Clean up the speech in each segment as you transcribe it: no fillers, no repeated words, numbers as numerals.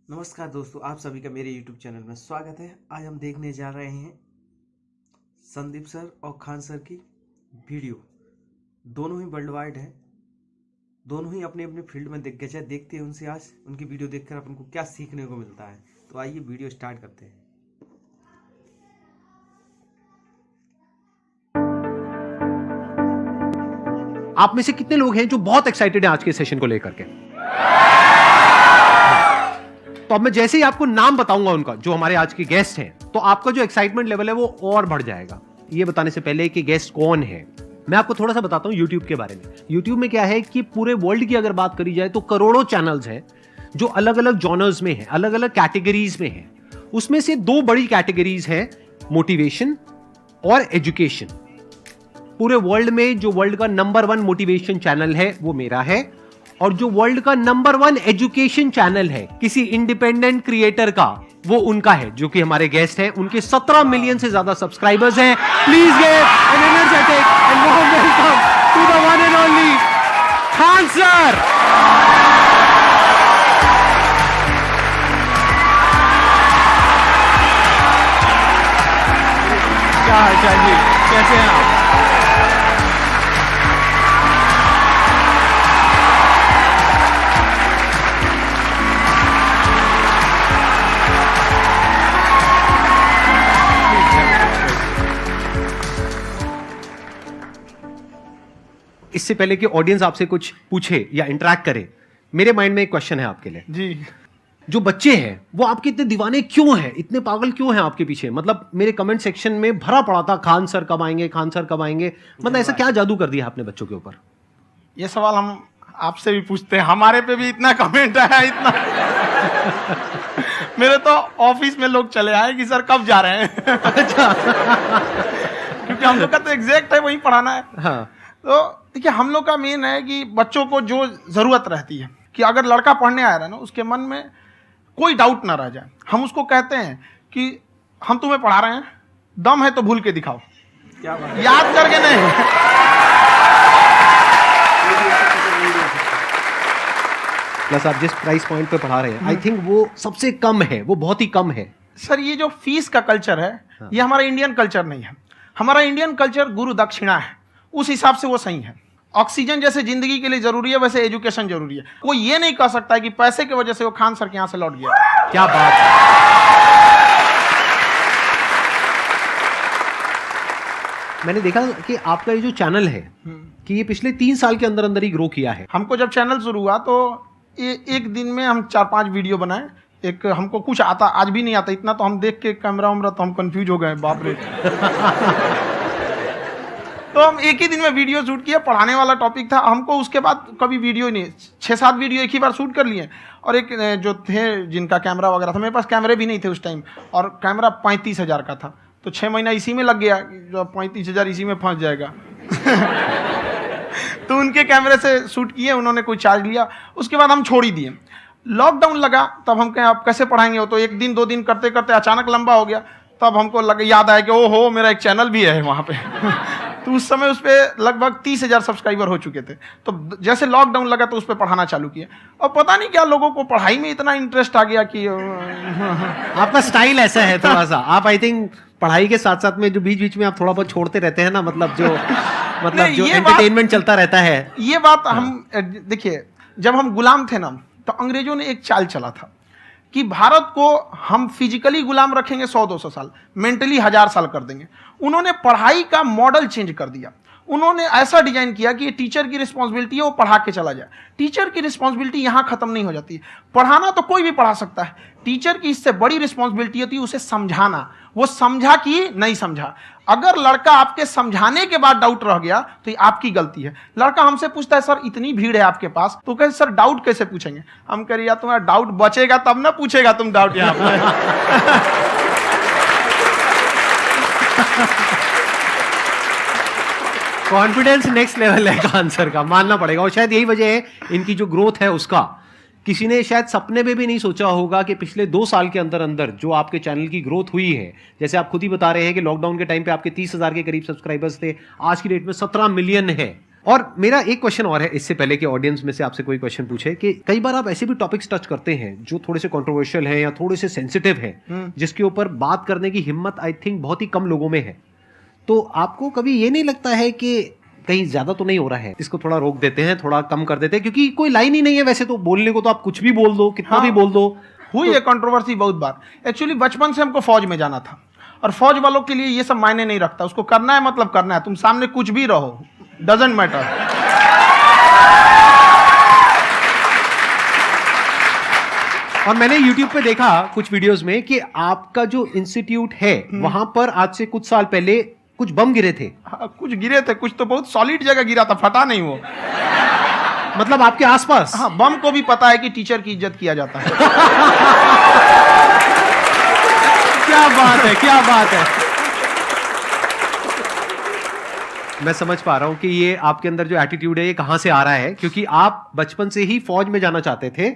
नमस्कार दोस्तों, आप सभी का मेरे YouTube चैनल में स्वागत है। आज हम देखने जा रहे हैं संदीप सर और खान सर की वीडियो। दोनों ही वर्ल्ड वाइड है, दोनों ही अपने अपने फील्ड में दिग्गज है। देखते हैं उनसे आज उनकी वीडियो देखकर अपन को क्या सीखने को मिलता है। तो आइए वीडियो स्टार्ट करते हैं। आप में से कितने लोग हैं जो बहुत एक्साइटेड हैं आज के सेशन को लेकर के? तो अब मैं जैसे ही आपको नाम बताऊंगा उनका, जो हमारे आज के गेस्ट हैं, तो आपका जो एक्साइटमेंट लेवल है वो और बढ़ जाएगा। ये बताने से पहले कि गेस्ट कौन है, मैं आपको थोड़ा सा बताता हूं YouTube के बारे में। YouTube में क्या है कि पूरे वर्ल्ड की अगर बात करी जाए तो करोड़ों चैनल्स हैं जो अलग अलग जॉनर्स में हैं, अलग अलग कैटेगरीज में हैं। उसमें से दो बड़ी कैटेगरीज हैं, मोटिवेशन और एजुकेशन। पूरे वर्ल्ड में जो वर्ल्ड का नंबर 1 मोटिवेशन चैनल है वो मेरा है, और जो वर्ल्ड का नंबर 1 एजुकेशन चैनल है किसी इंडिपेंडेंट क्रिएटर का, वो उनका है, जो कि हमारे गेस्ट हैं। उनके 17 मिलियन से ज्यादा सब्सक्राइबर्स हैं। Please give an energetic and warm welcome to the one and only Khan sir. क्या हाल चाल जी, कैसे हैं आप? इससे पहले कि ऑडियंस आपसे कुछ पूछे या इंटरेक्ट करे, मेरे माइंड में एक क्वेश्चन है आपके लिए जी। जो बच्चे हैं वो आपके इतने दीवाने क्यों हैं, इतने पागल क्यों हैं आपके पीछे? मतलब मेरे कमेंट सेक्शन में भरा पड़ा था, खान सर कब आएंगे, खान सर कब आएंगे। मतलब ऐसा क्या जादू कर दिया आपने बच्चों के ऊपर? ये सवाल हम आपसे भी पूछते हैं, हमारे पे भी इतना कमेंट आया, इतना मेरे तो ऑफिस में लोग चले आए कि सर कब जा रहे हैं। अच्छा। क्योंकि हम लोग का तो एग्जैक्ट है, वही पढ़ाना है। हाँ। तो देखिए, हम लोग का मेन है कि बच्चों को जो जरूरत रहती है कि अगर लड़का पढ़ने आ रहा है ना, उसके मन में कोई डाउट ना रह जाए। हम उसको कहते हैं कि हम तुम्हें पढ़ा रहे हैं, दम है तो भूल के दिखाओ, क्या बात है? याद करके नहीं। प्लस आप जिस प्राइस पॉइंट पे पढ़ा रहे हैं, आई थिंक वो सबसे कम है, वो बहुत ही कम है। सर, ये जो फीस का कल्चर है, ये हमारा इंडियन कल्चर नहीं है। हमारा इंडियन कल्चर गुरु दक्षिणा है, उस हिसाब से वो सही है। ऑक्सीजन जैसे जिंदगी के लिए जरूरी है, वैसे एजुकेशन जरूरी है। कोई ये नहीं कह सकता है कि पैसे की वजह से वो खान सर के यहाँ से लौट गया। क्या बात है। मैंने देखा कि आपका ये जो चैनल है कि ये पिछले 3 साल के अंदर अंदर ही ग्रो किया है। हमको जब चैनल शुरू हुआ तो एक दिन में हम 4-5 वीडियो बनाए। एक हमको कुछ आता, आज भी नहीं आता इतना, तो हम देख के कैमरा उमरा तो हम कंफ्यूज हो गए, बाप रे। तो हम एक ही दिन में वीडियो शूट किया, पढ़ाने वाला टॉपिक था हमको। उसके बाद कभी वीडियो नहीं, 6-7 वीडियो एक ही बार शूट कर लिए। और एक जो थे जिनका कैमरा वगैरह था, मेरे पास कैमरे भी नहीं थे उस टाइम, और कैमरा 35,000 का था। तो 6 महीना इसी में लग गया, जो 35,000 इसी में फंस जाएगा। तो उनके कैमरे से शूट किए, उन्होंने कोई चार्ज लिया, उसके बाद हम छोड़ ही दिए। लॉकडाउन लगा, तब हम कहें आप कैसे पढ़ाएंगे। वो तो 1 दिन 2 दिन करते करते अचानक लंबा हो गया। तब हमको याद आया कि ओहो, मेरा एक चैनल भी है वहाँ पे। तो उस समय उस पर लगभग 30,000 सब्सक्राइबर हो चुके थे। तो जैसे लॉकडाउन लगा तो उस पर पढ़ाना चालू किया। और पता नहीं क्या लोगों को पढ़ाई में इतना इंटरेस्ट आ गया कि आपका स्टाइल ऐसा है थोड़ा सा, आप आई थिंक पढ़ाई के साथ साथ में जो बीच बीच में आप थोड़ा बहुत छोड़ते रहते हैं ना, मतलब जो एंटरटेनमेंट चलता रहता है। ये बात हम देखिए, जब हम गुलाम थे ना, तो अंग्रेजों ने एक चाल चला था कि भारत को हम फिजिकली गुलाम रखेंगे 100-200 साल, मेंटली 1000 साल कर देंगे। उन्होंने पढ़ाई का मॉडल चेंज कर दिया। उन्होंने ऐसा डिजाइन किया कि ये टीचर की रिस्पॉन्सिबिलिटी है, वो पढ़ा के चला जाए। टीचर की रिस्पॉन्सिबिलिटी यहाँ खत्म नहीं हो जाती। पढ़ाना तो कोई भी पढ़ा सकता है, टीचर की इससे बड़ी रिस्पॉन्सिबिलिटी होती है उसे समझाना। वो समझा कि नहीं समझा। अगर लड़का आपके समझाने के बाद डाउट रह गया तो ये आपकी गलती है। लड़का हमसे पूछता है, सर इतनी भीड़ है आपके पास, तो कहे सर डाउट कैसे पूछेंगे? हम कह रहे यार, तुम्हारा डाउट बचेगा तब ना पूछेगा तुम डाउट यहाँ पे। कॉन्फिडेंस नेक्स्ट लेवल है खान सर का, मानना पड़ेगा। और शायद यही वजह है इनकी जो ग्रोथ है उसका। किसी ने शायद सपने में भी नहीं सोचा होगा कि पिछले 2 साल के अंदर अंदर जो आपके चैनल की ग्रोथ हुई है, जैसे आप खुद ही बता रहे हैं कि लॉकडाउन के टाइम पे आपके 30,000 के करीब सब्सक्राइबर्स थे, आज की डेट में 17 मिलियन है। और मेरा एक क्वेश्चन और है, इससे पहले कि ऑडियंस में से आपसे कोई क्वेश्चन पूछे, कि कई बार आप ऐसे भी टॉपिक्स टच करते हैं जो थोड़े से कंट्रोवर्शियल हैं या थोड़े से सेंसिटिव हैं, जिसके ऊपर बात करने की हिम्मत आई थिंक बहुत ही कम लोगों में है। तो आपको कभी ये नहीं लगता है कि कहीं ज्यादा तो नहीं हो रहा है, इसको थोड़ा रोक देते हैं, थोड़ा कम कर देते हैं, क्योंकि कोई लाइन ही नहीं है वैसे तो बोलने को, तो आप कुछ भी बोल दो, कितना भी बोल दो। हुई है कंट्रोवर्सी बहुत बार। एक्चुअली बचपन से हमको फौज में जाना था, और फौज वालों के लिए ये सब मायने नहीं रखता, उसको करना है मतलब करना है, तुम सामने कुछ भी रहो, डजंट मैटर। और मैंने YouTube पे देखा कुछ वीडियोस में कि आपका जो इंस्टीट्यूट है वहां पर आज से कुछ साल पहले कुछ बम गिरे थे। हाँ, कुछ गिरे थे, कुछ तो बहुत सॉलिड जगह गिरा था, फटा नहीं वो। मतलब आपके आसपास? हाँ, बम को भी पता है कि टीचर की इज्जत किया जाता है। क्या बात है, क्या बात है। मैं समझ पा रहा हूं कि ये आपके अंदर जो एटीट्यूड है ये कहां से आ रहा है, क्योंकि आप बचपन से ही फौज में जाना चाहते थे,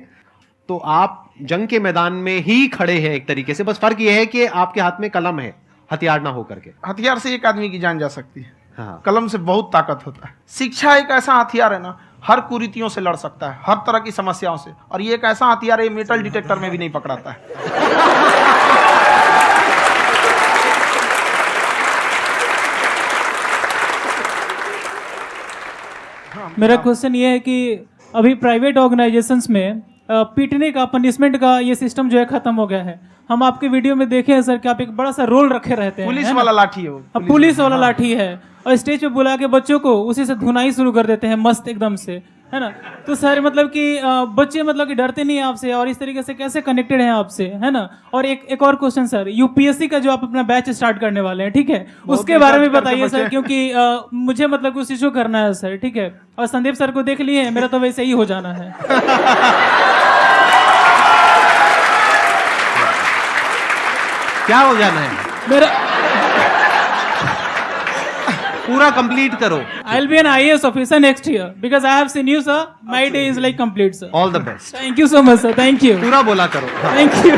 तो आप जंग के मैदान में ही खड़े हैं एक तरीके से। बस फर्क ये है कि आपके हाथ में कलम है, हथियार ना हो करके। हथियार से एक आदमी की जान जा सकती है, हाँ। कलम से बहुत ताकत होता है। शिक्षा एक ऐसा हथियार है ना, हर कुरीतियों से लड़ सकता है, हर तरह की समस्याओं से। और ये एक ऐसा हथियार है, मेटल डिटेक्टर में भी नहीं पकड़ाता है। मेरा क्वेश्चन ये है कि अभी प्राइवेट ऑर्गेनाइजेशंस में पीटने का, पनिशमेंट का ये सिस्टम जो है खत्म हो गया है। हम आपके वीडियो में देखे हैं सर कि आप एक बड़ा सा रोल रखे रहते हैं, पुलिस वाला लाठी है वो, पुलिस वाला लाठी है, और स्टेज पे बुला के बच्चों को उसी से धुनाई शुरू कर देते हैं मस्त एकदम से, है ना। तो सर मतलब कि बच्चे मतलब कि डरते नहीं हैं आपसे, और इस तरीके से कैसे कनेक्टेड हैं आपसे, है ना। और एक और क्वेश्चन सर, यूपीएससी का जो आप अपना बैच स्टार्ट करने वाले हैं, ठीक है, उसके बारे में बताइए सर, क्योंकि मुझे मतलब उस इशू करना है सर, ठीक है। और संदीप सर को देख लिए, मेरा तो वैसे ही हो जाना है। क्या हो जाना है? मेरा पूरा कंप्लीट करो। I'll be an IAS officer next year because I have seen you, sir. My day is like complete, sir. All the best. Thank you so much, sir. Thank you. पूरा बोला करो। Thank you.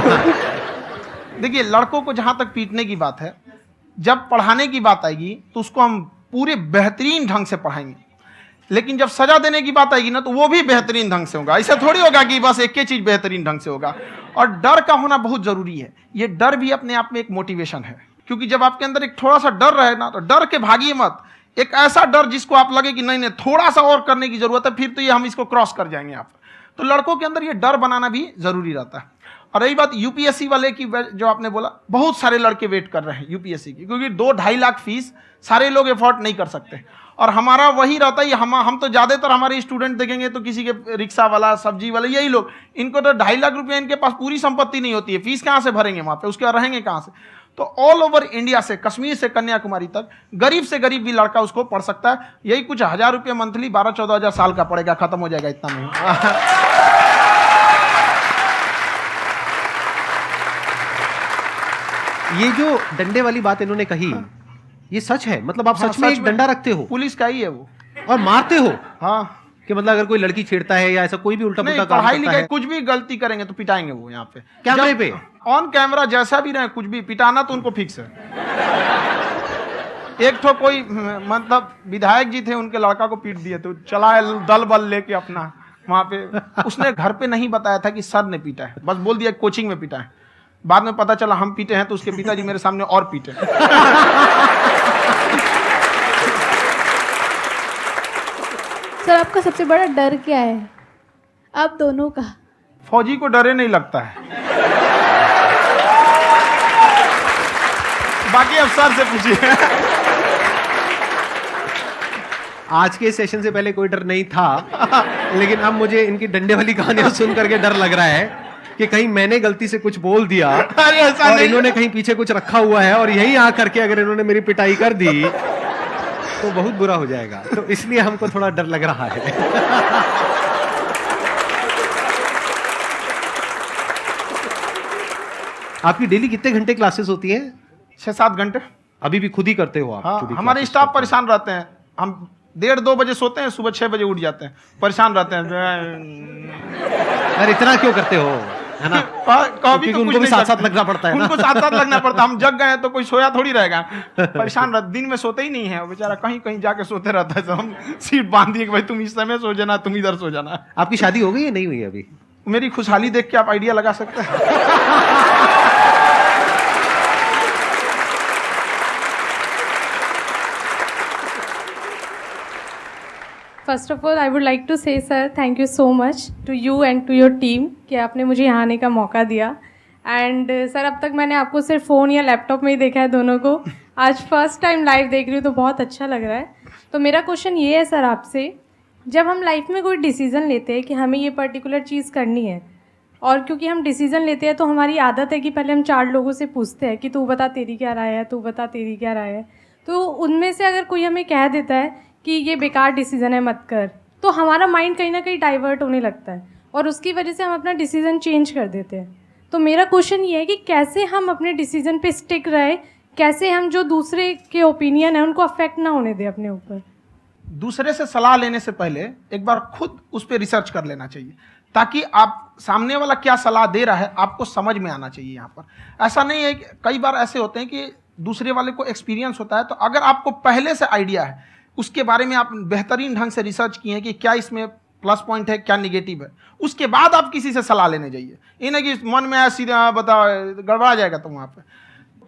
देखिए, लड़कों को जहां तक पीटने की बात है, जब पढ़ाने की बात आएगी तो उसको हम पूरे बेहतरीन ढंग से पढ़ाएंगे, लेकिन जब सजा देने की बात आएगी ना, तो वो भी बेहतरीन ढंग से होगा। ऐसा थोड़ी होगा कि बस एक ही चीज बेहतरीन ढंग से होगा। और डर का होना बहुत जरूरी है। ये डर भी अपने आप में एक मोटिवेशन है, क्योंकि जब आपके अंदर एक थोड़ा सा डर रहे ना, तो डर के भागिए मत। एक ऐसा डर जिसको आप लगे कि नहीं नहीं थोड़ा सा और करने की जरूरत है, फिर तो ये हम इसको क्रॉस कर जाएंगे आप। तो लड़कों के अंदर ये डर बनाना भी जरूरी रहता है। और रही बात यूपीएससी वाले की, जो आपने बोला, बहुत सारे लड़के वेट कर रहे हैं यूपीएससी की, क्योंकि 2-2.5 लाख फीस सारे लोग एफोर्ड नहीं कर सकते। और हमारा वही रहता है, हम तो ज्यादातर हमारे स्टूडेंट देखेंगे तो किसी के रिक्शा वाला, सब्जी वाला, यही लोग, इनको तो 2.5 लाख रुपया, इनके पास पूरी संपत्ति नहीं होती है, फीस कहाँ से भरेंगे वहां पे, उसके बाद रहेंगे कहाँ से। तो ऑल ओवर इंडिया से, कश्मीर से कन्याकुमारी तक, गरीब से गरीब भी लड़का उसको पढ़ सकता है। यही कुछ 1000 रुपये मंथली, 12-14 हजार साल का पड़ेगा, खत्म हो जाएगा इतना में। ये जो डंडे वाली बात इन्होंने कही, ये सच है? मतलब आप सच में एक डंडा रखते हो? पुलिस का ही है वो। और मारते हो? हाँ, कि मतलब अगर कोई लड़की छेड़ता है या ऐसा कोई भी उल्टा पुल्टा काम पढ़ाई करता लिखाई है, कुछ भी गलती करेंगे तो पिटाएंगे वो यहाँ पे, कैमरे पे, ऑन कैमरा, जैसा भी रहे, कुछ भी पिटाना तो उनको फिक्स है। एक तो कोई मतलब विधायक जी थे, उनके लड़का को पीट दिए, तो चला दल बल लेके अपना वहां पे। उसने घर पे नहीं बताया था कि सर ने पीटा है, बस बोल दिया कोचिंग में पीटा है। बाद में पता चला हम पीटे हैं, तो उसके पिताजी मेरे सामने और पीटे। सर आपका सबसे बड़ा डर क्या है, आप दोनों का? फौजी को डरे नहीं लगता है, बाकी अफसर से पूछिए। आज के सेशन से पहले कोई डर नहीं था, लेकिन अब मुझे इनकी डंडे वाली कहानियां सुन करके डर लग रहा है कि कहीं मैंने गलती से कुछ बोल दिया और इन्होंने कहीं पीछे कुछ रखा हुआ है, और यही आ करके अगर इन्होंने मेरी पिटाई कर दी तो बहुत बुरा हो जाएगा। तो इसलिए हमको थोड़ा डर लग रहा है। आपकी डेली कितने घंटे क्लासेस होती हैं? 6-7 घंटे। अभी भी खुद ही करते हो आप? हाँ, जो भी हमारे classes स्टाफ करते परेशान रहते हैं। हम 1:30-2 बजे सोते हैं, सुबह 6 बजे उठ जाते हैं, परेशान रहते हैं। हो? यार इतना क्यों करते हो? है ना? कभी क्योंकि तो उनको कुछ भी नहीं साथ साथ सकते। लगना पड़ता है ना। उनको साथ साथ लगना पड़ता है। हम जग गए हैं तो कोई सोया थोड़ी रहेगा, परेशान रह, दिन में सोते ही नहीं है बेचारा, कहीं कहीं जाके सोते रहता है। तो हम सीट बांध दिए कि भाई तुम इस समय सो जाना, तुम इधर सो जाना। आपकी शादी हो गई या नहीं हुई अभी? मेरी खुशहाली देख के आप आइडिया लगा सकते हैं। First of all I would like to say sir thank you so much to you and to your team कि आपने मुझे यहाँ आने का मौका दिया। एंड सर अब तक मैंने आपको सिर्फ फ़ोन या लैपटॉप में ही देखा है दोनों को, आज फर्स्ट टाइम लाइव देख रही हूँ तो बहुत अच्छा लग रहा है। तो मेरा क्वेश्चन ये है सर आपसे, जब हम लाइफ में कोई डिसीज़न लेते हैं कि हमें ये पर्टिकुलर चीज़ करनी है, और क्योंकि हम डिसीज़न लेते हैं तो हमारी आदत है कि पहले हम 4 लोगों से पूछते हैं कि तू बता तेरी क्या राय है, तू बता तेरी क्या राय है। तो उनमें से अगर कोई हमें कह देता है कि ये बेकार डिसीज़न है मत कर, तो हमारा माइंड कहीं ना कहीं डाइवर्ट होने लगता है और उसकी वजह से हम अपना डिसीज़न चेंज कर देते हैं। तो मेरा क्वेश्चन ये है कि कैसे हम अपने डिसीज़न पे स्टिक रहे, कैसे हम जो दूसरे के ओपिनियन है उनको अफेक्ट ना होने दें अपने ऊपर। दूसरे से सलाह लेने से पहले एक बार खुद उस पर रिसर्च कर लेना चाहिए, ताकि आप सामने वाला क्या सलाह दे रहा है आपको समझ में आना चाहिए। यहाँ पर ऐसा नहीं है कि कई बार ऐसे होते हैं कि दूसरे वाले को एक्सपीरियंस होता है, तो अगर आपको पहले से आइडिया है, उसके बारे में आप बेहतरीन ढंग से रिसर्च किए हैं कि क्या इसमें प्लस पॉइंट है, क्या निगेटिव है, उसके बाद आप किसी से सलाह लेने जाइए। ये नहीं कि मन में आया सीधा बता गड़बड़ा जाएगा। तो वहाँ पे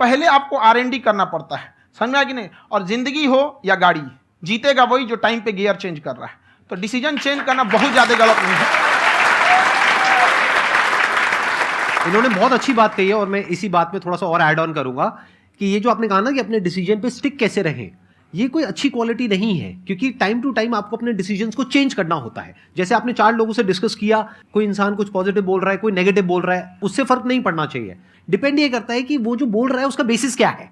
पहले आपको R&D करना पड़ता है, समझ में आया कि नहीं? और जिंदगी हो या गाड़ी, जीतेगा वही जो टाइम पे गियर चेंज कर रहा है। तो डिसीजन चेंज करना बहुत ज़्यादा गलत नहीं है। इन्होंने बहुत अच्छी बात कही है और मैं इसी बात में थोड़ा सा और ऐड ऑन करूंगा कि ये जो आपने कहा ना कि अपने डिसीजन पे स्टिक कैसे रहें, ये कोई अच्छी क्वालिटी नहीं है, क्योंकि टाइम टू टाइम आपको अपने डिसीजंस को चेंज करना होता है। जैसे आपने 4 लोगों से डिस्कस किया, कोई इंसान कुछ पॉजिटिव बोल रहा है, कोई नेगेटिव बोल रहा है, उससे फर्क नहीं पड़ना चाहिए। डिपेंड ये करता है कि वो जो बोल रहा है उसका बेसिस क्या है।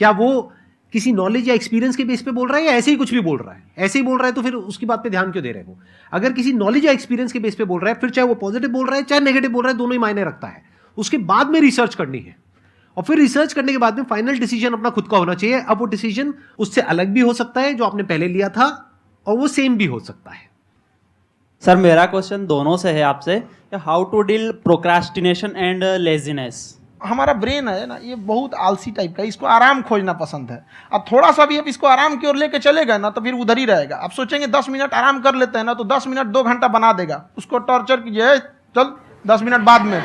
क्या वो किसी नॉलेज या एक्सपीरियंस के बेस पे बोल रहा है या ऐसे ही कुछ भी बोल रहा है? ऐसे ही बोल रहा है तो फिर उसकी बात पे ध्यान क्यों दे रहे हो? अगर किसी नॉलेज या एक्सपीरियंस के बेस पे बोल रहा है, फिर चाहे वो पॉजिटिव बोल रहा है चाहे नेगेटिव बोल रहा है, दोनों ही मायने रखता है। उसके बाद में रिसर्च करनी है और फिर रिसर्च करने के बाद में फाइनल डिसीजन अपना खुद का होना चाहिए। अब वो डिसीजन उससे अलग भी हो सकता है जो आपने पहले लिया था, और वो सेम भी हो सकता है। सर मेरा क्वेश्चन दोनों से है आपसे, how to deal procrastination and laziness. हमारा ब्रेन है ना, ये बहुत आलसी टाइप का है, इसको आराम खोजना पसंद है। अब थोड़ा सा भी आप इसको आराम की ओर लेके चले गए ना तो फिर उधर ही रहेगा। आप सोचेंगे 10 मिनट आराम कर लेते हैं ना, तो 10 मिनट 2 घंटा बना देगा। उसको टॉर्चर कीजिए, चल 10 मिनट बाद में।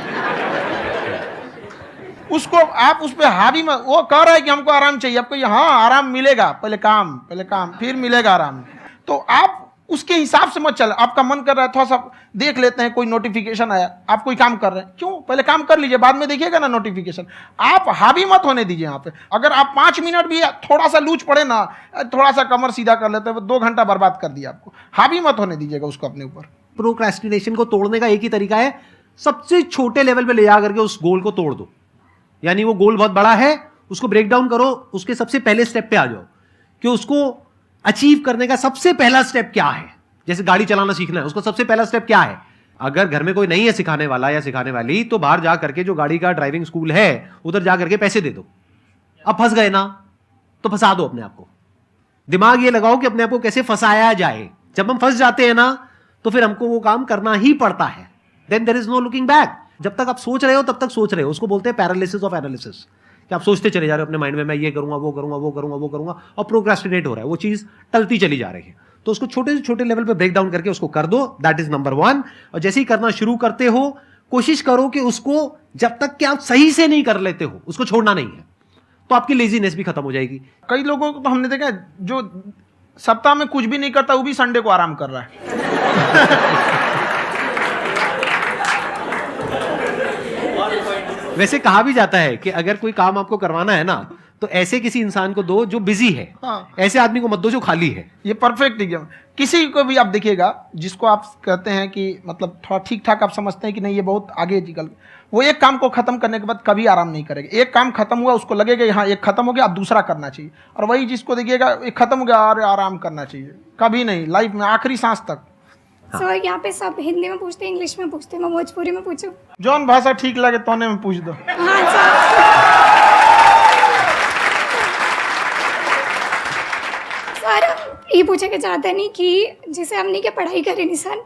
उसको आप उस पर हावी में, वो कह रहा है कि हमको आराम चाहिए, आपको हाँ आराम मिलेगा, पहले काम फिर मिलेगा आराम। तो आप उसके हिसाब से मत चले। आपका मन कर रहा है थोड़ा सा देख लेते हैं, कोई नोटिफिकेशन आया, आप कोई काम कर रहे हैं, क्यों पहले काम कर लीजिए, बाद में देखिएगा ना नोटिफिकेशन। आप हावी मत होने दीजिए यहाँ पे। अगर आप 5 मिनट भी थोड़ा सा लूज पड़े ना, थोड़ा सा कमर सीधा कर लेते हैं, 2 घंटा बर्बाद कर दिया आपको। हावी मत होने दीजिएगा उसको अपने ऊपर। प्रोक्रेस्टिनेशन को तोड़ने का एक ही तरीका है, सबसे छोटे लेवल पे ले जा करके उस गोल को तोड़ दो। यानी वो गोल बहुत बड़ा है, उसको ब्रेक डाउन करो, उसके सबसे पहले स्टेप पे आ जाओ कि उसको अचीव करने का सबसे पहला स्टेप क्या है। जैसे गाड़ी चलाना सीखना है, उसका सबसे पहला स्टेप क्या है? अगर घर में कोई नहीं है सिखाने वाला या सिखाने वाली, तो बाहर जा करके जो गाड़ी का ड्राइविंग स्कूल है उधर जा करके पैसे दे दो। अब फंस गए ना तो फंसा दो अपने आप को। दिमाग ये लगाओ कि अपने आप को कैसे फंसाया जाए। जब हम फंस जाते हैं ना तो फिर हमको वो काम करना ही पड़ता है। Then there is no looking back. जब तक आप सोच रहे हो तब तक सोच रहे हो, उसको बोलते हैं पैरालिसिस ऑफ एनालिसिस, कि आप सोचते चले जा रहे हो अपने माइंड में, मैं ये करूंगा वो करूंगा वो करूंगा वो करूंगा, और प्रोक्रेस्टिनेट हो रहा है, वो चीज टलती चली जा रही है। तो उसको छोटे से छोटे लेवल पे ब्रेक डाउन करके उसको कर दो, दैट इज नंबर 1। और जैसे ही करना शुरू करते हो, कोशिश करो कि उसको जब तक कि आप सही से नहीं कर लेते हो उसको छोड़ना नहीं है, तो आपकी लेजीनेस भी खत्म हो जाएगी। कई लोगों को तो हमने देखा जो सप्ताह में कुछ भी नहीं करता, वो भी संडे को आराम कर रहा है। वैसे कहा भी जाता है कि अगर कोई काम आपको करवाना है ना, तो ऐसे किसी इंसान को दो जो बिजी है। हाँ। ऐसे आदमी को मत दो जो खाली है। ये परफेक्ट एग्जाम। किसी को भी आप देखिएगा जिसको आप कहते हैं कि मतलब थोड़ा ठीक ठाक आप समझते हैं कि नहीं ये बहुत आगे निकल, वो एक काम को खत्म करने के बाद कभी आराम नहीं करेगा। एक काम खत्म हुआ उसको लगेगा हाँ एक खत्म हो गया, अब दूसरा करना चाहिए। और वही जिसको देखिएगा एक खत्म हो गया और आराम करना चाहिए, कभी नहीं, लाइफ में आखिरी सांस तक। सर यहाँ पे सब हिंदी में पूछते हैं, इंग्लिश में पूछते हैं, मैं भोजपुरी में पूछूं? जौन भाषा ठीक लगे तोने में पूछ दो। हाँ सर। सर ये पूछे के चाहते नहीं कि जैसे हमने क्या पढ़ाई करी नहीं सर,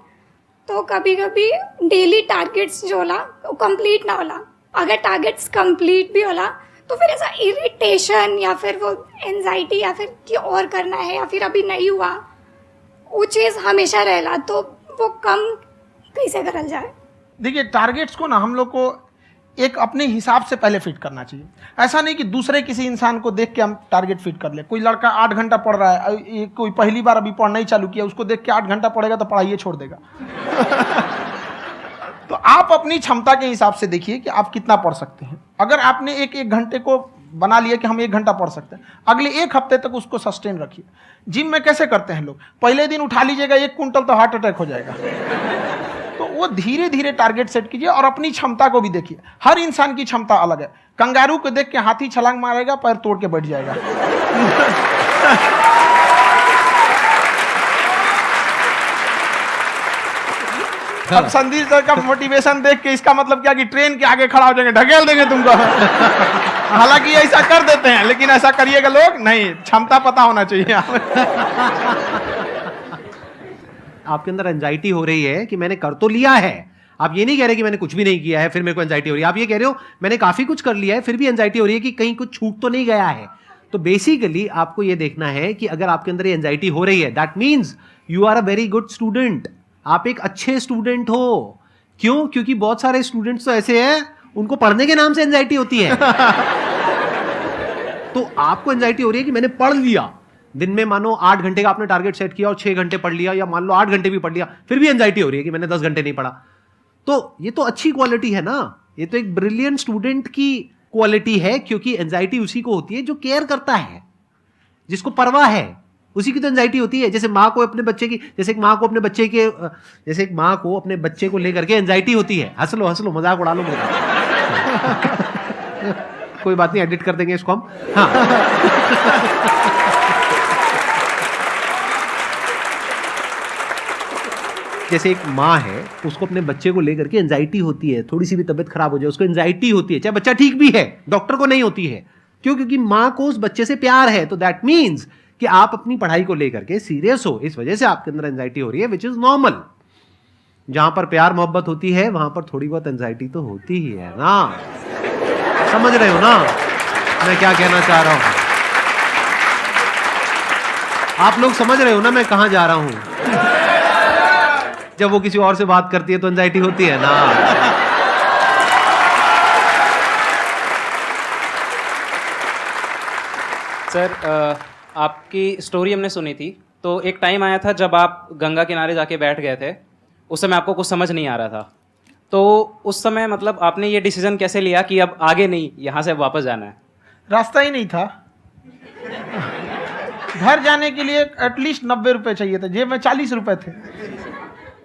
तो कभी कभी डेली टारगेट्स जो होला वो कंप्लीट ना होला, अगर टारगेट्स कंप्लीट भी होला तो फिर ऐसा इरिटेशन या फिर वो एंजाइटी या फिर कि और करना है या फिर अभी नहीं हुआ, वो चीज़ हमेशा रहेला, तो वो कम कैसे करल जाए? देखिए, टारगेट्स को ना हम लोग को एक अपने हिसाब से पहले फिट करना चाहिए। ऐसा नहीं कि दूसरे किसी इंसान को देख के हम टारगेट फिट कर ले। कोई लड़का 8 घंटा पढ़ रहा है, कोई पहली बार अभी पढ़ना ही चालू किया, उसको देख के 8 घंटा पढ़ेगा तो पढ़ाई छोड़ देगा। तो आप अपनी क्षमता के हिसाब से देखिए कि आप कितना पढ़ सकते हैं। अगर आपने एक घंटे को बना लिया कि हम 1 घंटा पढ़ सकते हैं, अगले 1 हफ्ते तक उसको सस्टेन रखिए। जिम में कैसे करते हैं लोग, पहले दिन उठा लीजिएगा 1 कुंटल तो हार्ट अटैक हो जाएगा। तो वो धीरे धीरे टारगेट सेट कीजिए और अपनी क्षमता को भी देखिए। हर इंसान की क्षमता अलग है। कंगारू को देख के हाथी छलांग मारेगा, पैर तोड़ के बैठ जाएगा। अब संदीप सर का मोटिवेशन देख के इसका मतलब क्या कि ट्रेन के आगे खड़ा हो जाएंगे, ढकेल देंगे तुमको। हालांकि ऐसा कर देते हैं, लेकिन ऐसा करिएगा लोग नहीं, क्षमता पता होना चाहिए। आपके अंदर एंजाइटी हो रही है कि मैंने कर तो लिया है। आप ये नहीं कह रहे कि मैंने कुछ भी नहीं किया है फिर मेरे को एंजाइटी हो रही है। आप ये कह रहे हो मैंने काफी कुछ कर लिया है फिर भी एंजाइटी हो रही है कि कहीं कुछ छूट तो नहीं गया है। तो बेसिकली आपको ये देखना है कि अगर आपके अंदर ये एंजाइटी हो रही है, that means you are a very good student. आप एक अच्छे स्टूडेंट हो। क्यों? क्योंकि बहुत सारे स्टूडेंट्स तो ऐसे हैं उनको पढ़ने के नाम से एंजाइटी होती है। तो आपको एंजाइटी हो रही है कि मैंने पढ़ लिया, दिन में मानो 8 घंटे का आपने टारगेट सेट किया और 6 घंटे पढ़ लिया, या मान लो 8 घंटे भी पढ़ लिया, फिर भी एंजाइटी हो रही है कि मैंने 10 घंटे नहीं पढ़ा। तो ये तो अच्छी क्वालिटी है ना, ये तो एक ब्रिलियंट स्टूडेंट की क्वालिटी है। क्योंकि एंजाइटी उसी को होती है जो केयर करता है, जिसको परवाह है, उसी की तो एंजाइटी होती है। जैसे माँ को अपने बच्चे की, जैसे एक माँ को अपने बच्चे के, जैसे एक माँ को अपने बच्चे को लेकर के एंजाइटी होती है। हंस लो मजाक उड़ा लो मेरा। कोई बात नहीं, एडिट कर देंगे इसको हम। हाँ। जैसे एक माँ है, उसको अपने बच्चे को लेकर के एंजाइटी होती है, थोड़ी सी भी तबीयत खराब हो जाए उसको एंजाइटी होती है, चाहे बच्चा ठीक भी है, डॉक्टर को नहीं होती है। क्यों? क्योंकि माँ को उस बच्चे से प्यार है। तो दैट मीन्स कि आप अपनी पढ़ाई को लेकर के सीरियस हो, इस वजह से आपके अंदर एंजाइटी हो रही है, विच इज नॉर्मल। जहां पर प्यार मोहब्बत होती है वहां पर थोड़ी बहुत एंजाइटी तो होती ही है ना। समझ रहे हो ना मैं क्या कहना चाह रहा हूं? आप लोग समझ रहे हो ना मैं कहां जा रहा हूं? जब वो किसी और से बात करती है तो एंजाइटी होती है ना। सर, आपकी स्टोरी हमने सुनी थी, तो एक टाइम आया था जब आप गंगा किनारे जाके बैठ गए थे। उस समय आपको कुछ समझ नहीं आ रहा था, तो उस समय मतलब आपने ये डिसीजन कैसे लिया कि अब आगे नहीं, यहाँ से वापस जाना है? रास्ता ही नहीं था। घर जाने के लिए एटलीस्ट 90 रुपए चाहिए थे, जेब में 40 रुपए थे।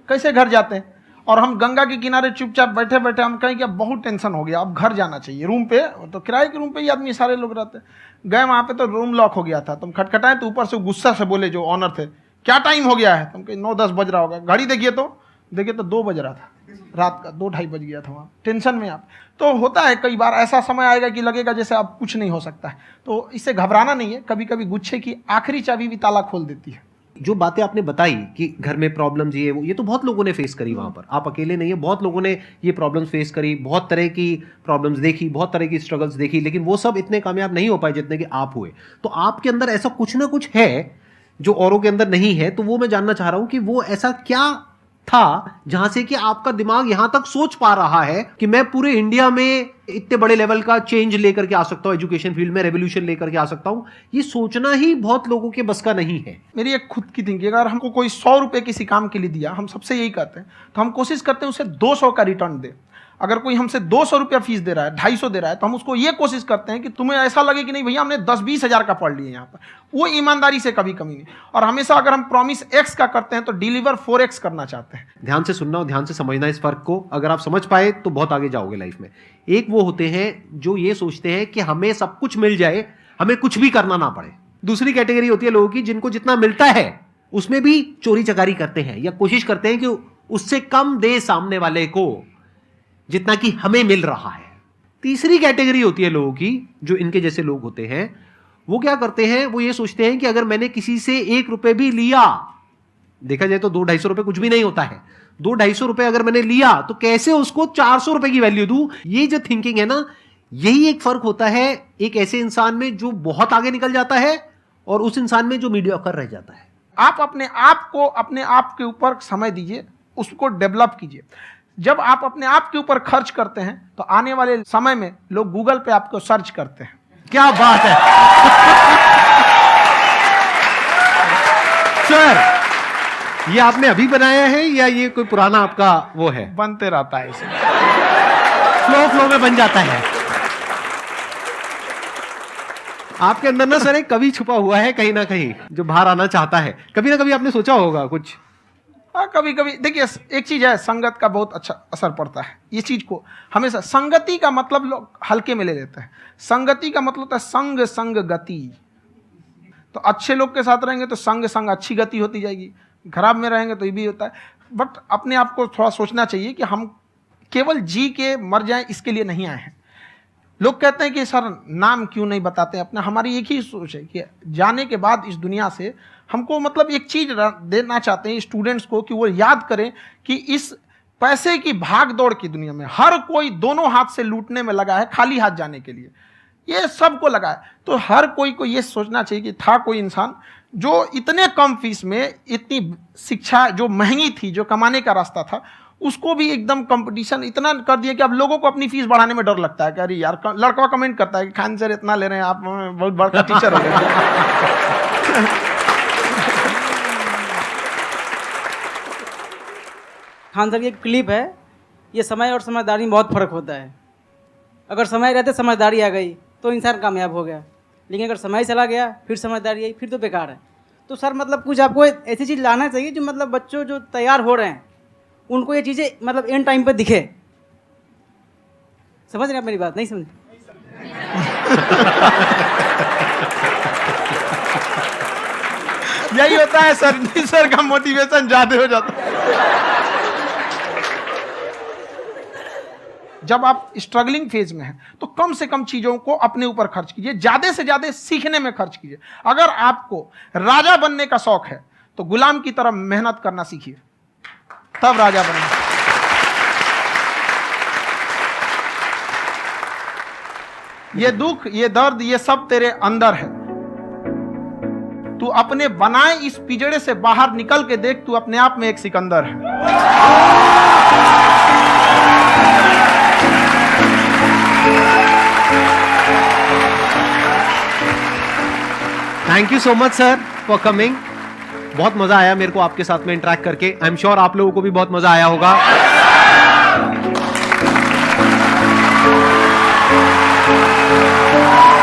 कैसे घर जाते हैं? और हम गंगा के किनारे चुपचाप बैठे बैठे हम कहें कि अब बहुत टेंशन हो गया, अब घर जाना चाहिए। रूम पे, तो किराए के रूम पे ही आदमी सारे लोग रहते। गए वहाँ पे तो रूम लॉक हो गया था। तुम खटखटाए तो ऊपर से गुस्सा से बोले जो ऑनर थे, क्या टाइम हो गया है? तुम कहीं 9-10 बज रहा होगा। घड़ी देखिए तो 2 बज रहा था रात का, 2-2:30 बज गया था वहाँ। टेंशन में आप तो होता है, कई बार ऐसा समय आएगा कि लगेगा जैसे अब कुछ नहीं हो सकता है। तो इससे घबराना नहीं है। कभी कभी गुच्छे की आखिरी चाबी भी ताला खोल देती है। जो बातें आपने बताई कि घर में प्रॉब्लम्स ये वो, ये तो बहुत लोगों ने फेस करी वहां पर। आप अकेले नहीं है, बहुत लोगों ने ये प्रॉब्लम्स फेस करी, बहुत तरह की प्रॉब्लम्स देखी, बहुत तरह की स्ट्रगल्स देखी, लेकिन वो सब इतने कामयाब नहीं हो पाए जितने कि आप हुए। तो आपके अंदर ऐसा कुछ ना कुछ है जो औरों के अंदर नहीं है। तो वो मैं जानना चाह रहा हूं कि वो ऐसा क्या था जहां से कि आपका दिमाग यहां तक सोच पा रहा है कि मैं पूरे इंडिया में इतने बड़े लेवल का चेंज लेकर के आ सकता हूं, एजुकेशन फील्ड में रेवोल्यूशन लेकर के आ सकता हूं। ये सोचना ही बहुत लोगों के बस का नहीं है। मेरी एक खुद की थिंकिंग, अगर हमको कोई 100 रुपए किसी काम के लिए दिया, हम सबसे यही कहते हैं, तो हम कोशिश करते हैं उसे 200 का रिटर्न दे। अगर कोई हमसे 200 रुपया फीस दे रहा है, 250 दे रहा है, तो हम उसको ये कोशिश करते हैं कि तुम्हें ऐसा लगे कि नहीं भैया हमने 10-20 हज़ार का पढ़ लिया यहाँ पर। वो ईमानदारी से कभी कमी नहीं। और हमेशा अगर हम प्रॉमिस एक्स का करते हैं तो डिलीवर 4x करना चाहते हैं। ध्यान से सुनना और ध्यान से समझना इस फर्क को। अगर आप समझ पाए तो बहुत आगे जाओगे लाइफ में। एक वो होते हैं जो ये सोचते हैं कि हमें सब कुछ मिल जाए, हमें कुछ भी करना ना पड़े। दूसरी कैटेगरी होती है लोगों की जिनको जितना मिलता है उसमें भी चोरी चकारी करते हैं या कोशिश करते हैं कि उससे कम दे सामने वाले को जितना कि हमें मिल रहा है। तीसरी कैटेगरी होती है लोगों की, जो इनके जैसे लोग होते हैं, वो क्या करते हैं, वो ये सोचते हैं कि अगर मैंने किसी से 1 रुपए भी लिया देखा जाए तो 200-250 रुपए कुछ भी नहीं होता है। 200-250 रुपए अगर मैंने लिया तो कैसे उसको 400 रुपए की वैल्यू दूं, ये जो थिंकिंग है ना, यही एक फर्क होता है एक ऐसे इंसान में जो बहुत आगे निकल जाता है और उस इंसान में जो मीडियोकर रह जाता है। आप अपने आप के ऊपर समय दीजिए, उसको डेवलप कीजिए। जब आप अपने आप के ऊपर खर्च करते हैं तो आने वाले समय में लोग गूगल पे आपको सर्च करते हैं। क्या बात है सर, ये आपने अभी बनाया है या ये कोई पुराना आपका वो है? बनते रहता है इसे, फ्लो में बन जाता है। आपके अंदर ना सर एक कवि छुपा हुआ है कहीं ना कहीं जो बाहर आना चाहता है। कभी ना कभी आपने सोचा होगा कुछ? हाँ, कभी कभी देखिए, एक चीज है, संगत का बहुत अच्छा असर पड़ता है। ये चीज को हमेशा, संगति का मतलब लोग हल्के में ले लेते हैं। संगति का मतलब होता है संग संग गति। तो अच्छे लोग के साथ रहेंगे तो संग संग अच्छी गति होती जाएगी, खराब में रहेंगे तो ये भी होता है। बट अपने आप को थोड़ा सोचना चाहिए कि हम केवल जी के मर जाएं इसके लिए नहीं आए हैं। लोग कहते हैं कि सर नाम क्यों नहीं बताते अपना। हमारी एक ही सोच है कि जाने के बाद इस दुनिया से हमको मतलब एक चीज देना चाहते हैं स्टूडेंट्स को, कि वो याद करें कि इस पैसे की भाग दौड़ की दुनिया में हर कोई दोनों हाथ से लूटने में लगा है, खाली हाथ जाने के लिए ये सबको लगा है। तो हर कोई को ये सोचना चाहिए कि था कोई इंसान जो इतने कम फीस में इतनी शिक्षा जो महंगी थी, जो कमाने का रास्ता था, उसको भी एकदम कंपटीशन इतना कर दिया कि अब लोगों को अपनी फीस बढ़ाने में डर लगता है कि अरे यार, लड़का कमेंट करता है कि खान सर इतना ले रहे हैं, आप बहुत बड़ा टीचर हो गए। खान सर की एक क्लिप है, ये समय और समझदारी में बहुत फ़र्क होता है। अगर समय रहते समझदारी आ गई तो इंसान कामयाब हो गया, लेकिन अगर समय चला गया फिर समझदारी आई फिर तो बेकार है। तो सर मतलब कुछ आपको ऐसी चीज़ लाना चाहिए जो मतलब बच्चों जो तैयार हो रहे हैं उनको ये चीज़ें मतलब एंड टाइम पे दिखे। समझ रहे हैं आप मेरी बात? नहीं समझ? यही होता है सर का मोटिवेशन ज्यादा हो जाता है। जब आप स्ट्रगलिंग फेज में हैं तो कम से कम चीजों को अपने ऊपर खर्च कीजिए, ज्यादा से ज्यादा सीखने में खर्च कीजिए। अगर आपको राजा बनने का शौक है तो गुलाम की तरह मेहनत करना सीखिए, तब राजा बनेंगे। ये दुख, ये दर्द, ये सब तेरे अंदर है। तू अपने बनाए इस पिंजड़े से बाहर निकल के देख, तू अपने आप में एक सिकंदर है। Thank you so much sir for coming. बहुत मजा आया मेरे को आपके साथ में इंटरेक्ट करके। आई एम श्योर आप लोगों को भी बहुत मजा आया होगा।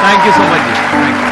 Thank you so much ji.